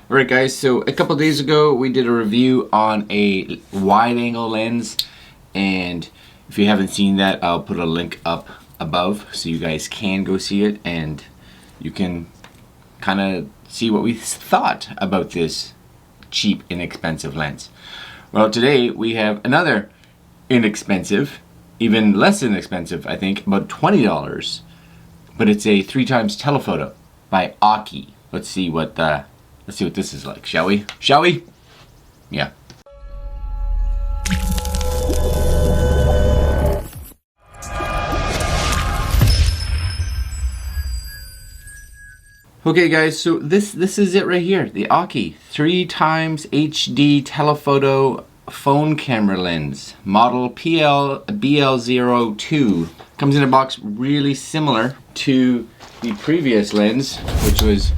Alright guys, so a couple days ago we did a review on a wide angle lens, and if you haven't seen that, I'll put a link up above so you guys can go see it and you can kind of see what we thought about this cheap, inexpensive lens. Well, today we have another inexpensive, even less inexpensive, I think, about $20, but it's a 3x telephoto by Aukey. Let's see what this is like, shall we? Shall we? Yeah. Okay guys, so this is it right here, the Aukey 3x HD telephoto phone camera lens, model BL02. Comes in a box really similar to the previous lens, which was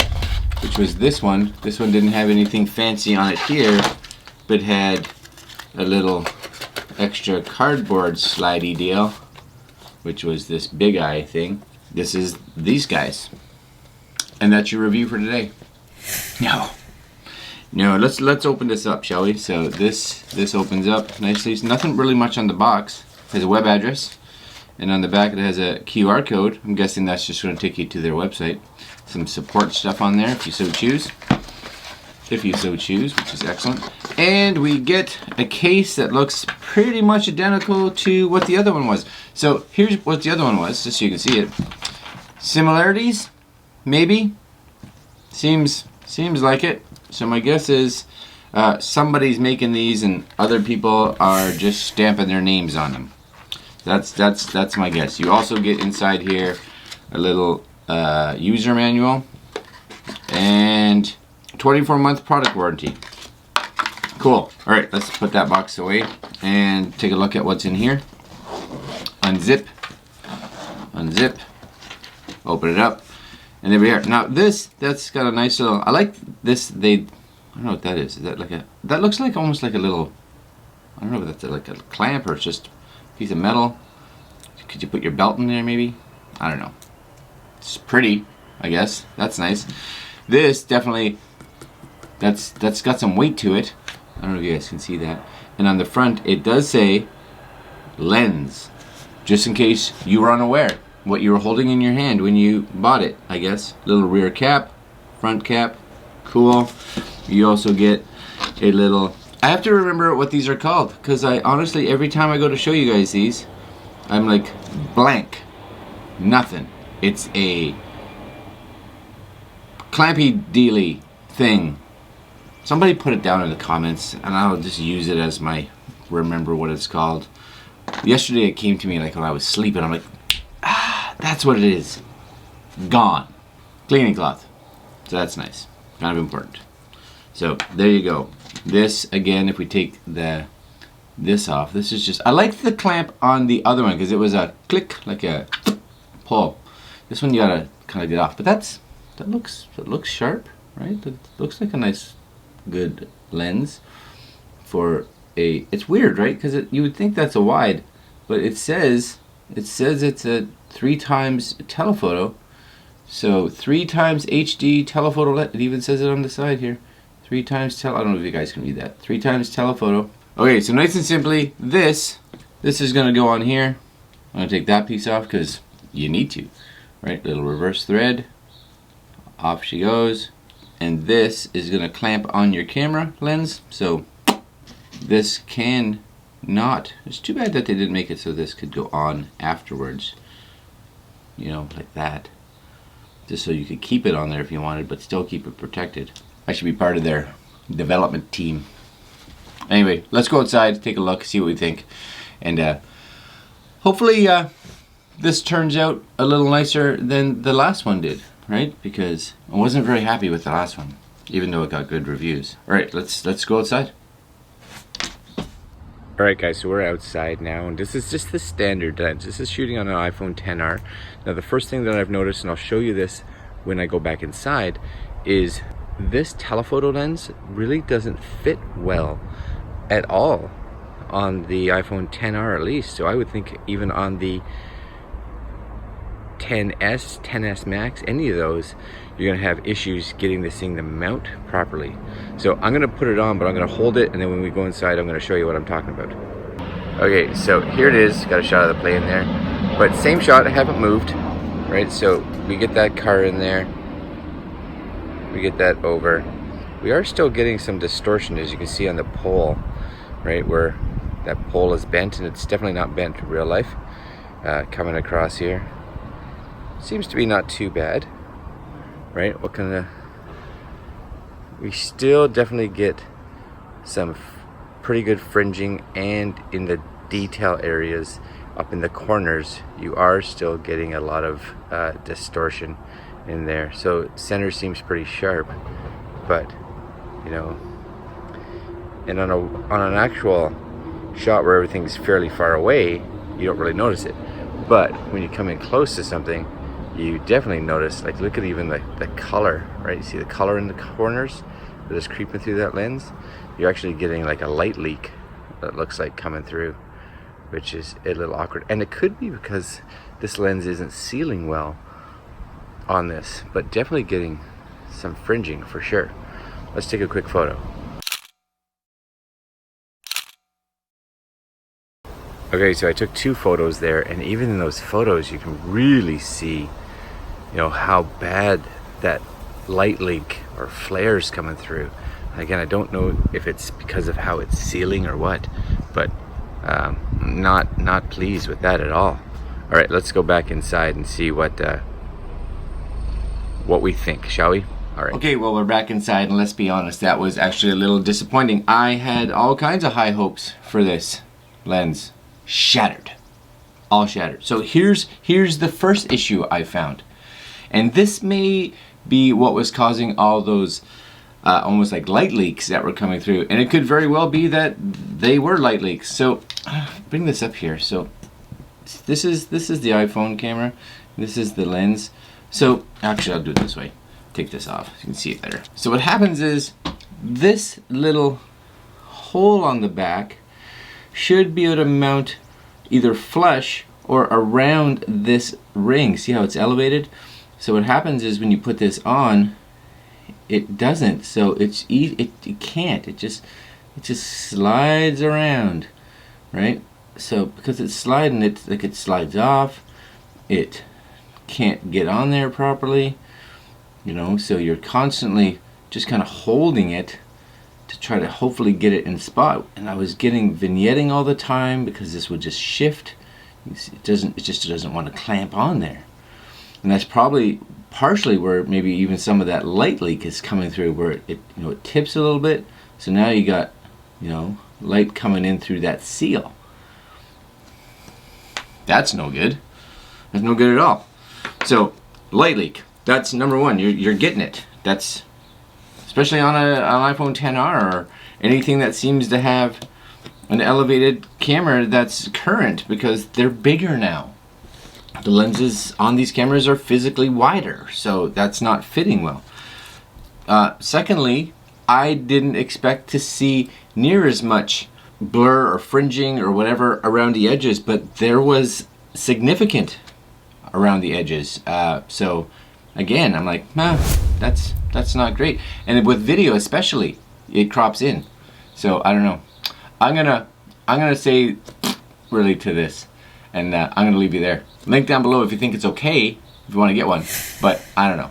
this one. This one didn't have anything fancy on it here, but had a little extra cardboard slidey deal, which was this big eye thing. This is these guys. And that's your review for today. No, let's open this up, shall we? So this opens up nicely. There's nothing really much on the box. It has a web address, and on the back it has a QR code. I'm guessing that's just going to take you to their website. Some support stuff on there if you so choose. Which is excellent. And we get a case that looks pretty much identical to what the other one was. So here's what the other one was, just so you can see it. Similarities? Maybe. Seems like it. So my guess is somebody's making these and other people are just stamping their names on them. That's my guess. You also get inside here a little user manual and 24-month product warranty. Cool. Alright, let's put that box away and take a look at what's in here. Unzip, open it up, and there we are. Now that's got a nice little, I like this, I don't know what that is. Is that like that looks like almost like a little, I don't know if that's like a clamp or it's just a piece of metal. Could you put your belt in there maybe? I don't know. It's pretty, I guess. That's nice. This definitely, that's got some weight to it. I don't know if you guys can see that. And on the front it does say lens, just in case you were unaware what you were holding in your hand when you bought it, I guess. Little rear cap, front cap, cool. You also get a little, I have to remember what these are called, because I honestly, every time I go to show you guys these, I'm like blank, nothing. It's a clampy dealy thing. Somebody put it down in the comments and I'll just use it as my remember what it's called. Yesterday it came to me like when I was sleeping. I'm like, that's what it is. Gone. Cleaning cloth. So that's nice. Kind of important. So there you go. This again, if we take this off, this is just, I like the clamp on the other one because it was a click, like a pull. This one you gotta kind of get off, but that looks sharp, right? That looks like a nice, good lens for a. It's weird, right? Because you would think that's a wide, but it says it's a 3x telephoto. So 3x HD telephoto lens. It even says it on the side here. 3x I don't know if you guys can read that. 3x telephoto. Okay, so nice and simply, this is gonna go on here. I'm gonna take that piece off because you need to, right? Little reverse thread. Off she goes. And this is gonna clamp on your camera lens. So this can not. It's too bad that they didn't make it so this could go on afterwards. You know, like that. Just so you could keep it on there if you wanted, but still keep it protected. I should be part of their development team. Anyway, let's go outside, take a look, see what we think, and hopefully this turns out a little nicer than the last one did, right? Because I wasn't very happy with the last one, even though it got good reviews. All right, let's go outside. Alright guys, so we're outside now, and this is just the standard lens. This is shooting on an iPhone XR. Now the first thing that I've noticed, and I'll show you this when I go back inside, is this telephoto lens really doesn't fit well at all on the iPhone XR at least. So I would think even on the XS, XS Max, any of those, you're gonna have issues getting this thing to mount properly. So I'm gonna put it on, but I'm gonna hold it, and then when we go inside, I'm gonna show you what I'm talking about. Okay, so here it is. Got a shot of the plane there, but same shot. I haven't moved, right? So we get that car in there. We get that over. We are still getting some distortion, as you can see on the pole, right, where that pole is bent, and it's definitely not bent in real life. Coming across here, seems to be not too bad, right? What kind of? We still definitely get some pretty good fringing, and in the detail areas up in the corners, you are still getting a lot of distortion in there. So center seems pretty sharp, but you know, and on an actual shot where everything's fairly far away, you don't really notice it. But when you come in close to something, you definitely notice. Like, look at even the color, right? You see the color in the corners that is creeping through that lens? You're actually getting like a light leak that looks like coming through, which is a little awkward. And it could be because this lens isn't sealing well on this, but definitely getting some fringing for sure. Let's take a quick photo. Okay, so I took 2 photos there, and even in those photos you can really see, you know, how bad that light leak or flares coming through. Again, I don't know if it's because of how it's sealing or what, but not pleased with that at all. All right, let's go back inside and see what we think, shall we? All right. Okay, well, we're back inside, and let's be honest, that was actually a little disappointing. I had all kinds of high hopes for this lens. Shattered. All shattered. So here's the first issue I found. And this may be what was causing all those almost like light leaks that were coming through. And it could very well be that they were light leaks. So bring this up here. So this is the iPhone camera. This is the lens. So actually, I'll do it this way. Take this off so you can see it better. So what happens is this little hole on the back should be able to mount either flush or around this ring. See how it's elevated? So what happens is when you put this on, it doesn't. So it can't. It just slides around, right? So because it's sliding, it slides off. It can't get on there properly, you know. So you're constantly just kind of holding it to try to hopefully get it in spot. And I was getting vignetting all the time because this would just shift. It just doesn't want to clamp on there. And that's probably partially where maybe even some of that light leak is coming through, where it tips a little bit. So now you got, you know, light coming in through that seal. That's no good. That's no good at all. So light leak, that's number one. You're getting it. That's especially on an iPhone XR or anything that seems to have an elevated camera that's current, because they're bigger now. The lenses on these cameras are physically wider, so that's not fitting well. Secondly, I didn't expect to see near as much blur or fringing or whatever around the edges, but there was significant around the edges. So again, I'm like, nah, that's not great. And with video especially, it crops in. So I don't know. I'm gonna say really to this, and I'm gonna leave you there. Link down below if you think it's okay, if you want to get one. But I don't know.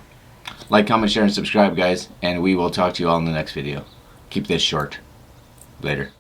Like, comment, share, and subscribe, guys, and we will talk to you all in the next video. Keep this short. Later.